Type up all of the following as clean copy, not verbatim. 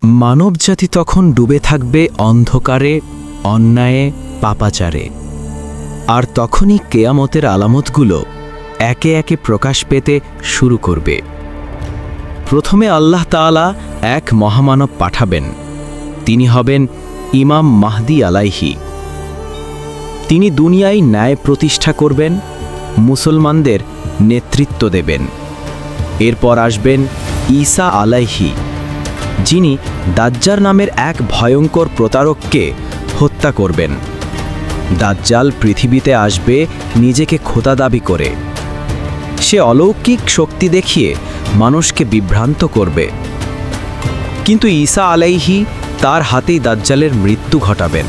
মানবজাতি তখন ডুবে থাকবে অন্ধকারে, অন্যায়ে, পাপাচারে। আর তখনই কেয়ামতের আলামতগুলো একে একে প্রকাশ পেতে শুরু করবে। প্রথমে আল্লাহ তাআলা এক মহামানব পাঠাবেন। তিনি হবেন ইমাম মাহদী আলাইহি। তিনি দুনিয়ায় ন্যায় প্রতিষ্ঠা করবেন, মুসলমানদের নেতৃত্ব দেবেন। এরপর আসবেন ঈসা আলাইহি, যিনি দাজ্জাল নামের এক ভয়ঙ্কর প্রতারককে হত্যা করবেন। দাজ্জাল পৃথিবীতে আসবে নিজেকে খোদা দাবি করে। সে অলৌকিক শক্তি দেখিয়ে মানুষকে বিভ্রান্ত করবে। কিন্তু ঈসা আলাইহি তার হাতেই দাজ্জালের মৃত্যু ঘটাবেন।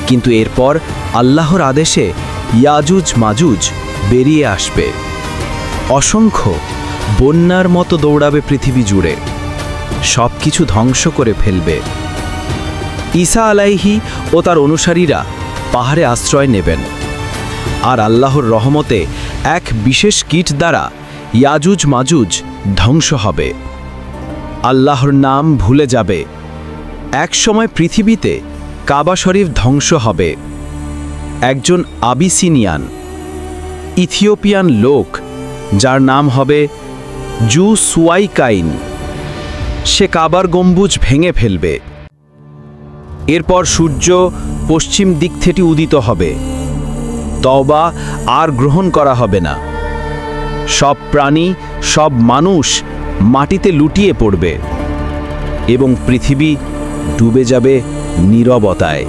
কিন্তু এরপর আল্লাহর আদেশে ইয়াজুজ মাজুজ বেরিয়ে আসবে। অসংখ্য বন্যার মতো দৌড়াবে পৃথিবী জুড়ে, সব কিছু ধ্বংস করে ফেলবে। ঈসা আলাইহি ও তার অনুসারীরা পাহাড়ে আশ্রয় নেবেন। আর আল্লাহর রহমতে এক বিশেষ কীট দ্বারা ইয়াজুজ মাজুজ ধ্বংস হবে। আল্লাহর নাম ভুলে যাবে। এক সময় পৃথিবীতে কাবা শরীফ ধ্বংস হবে। একজন আবিসিনিয়ান ইথিওপিয়ান লোক, যার নাম হবে জুসুয়াইকাইন, সে কাবার গম্বুজ ভেঙে ফেলবে। এরপর সূর্য পশ্চিম দিক থেকে উদিত হবে। তওবা আর গ্রহণ করা হবে না। সব প্রাণী, সব মানুষ মাটিতে লুটিয়ে পড়বে এবং পৃথিবী ডুবে যাবে নীরবতায়।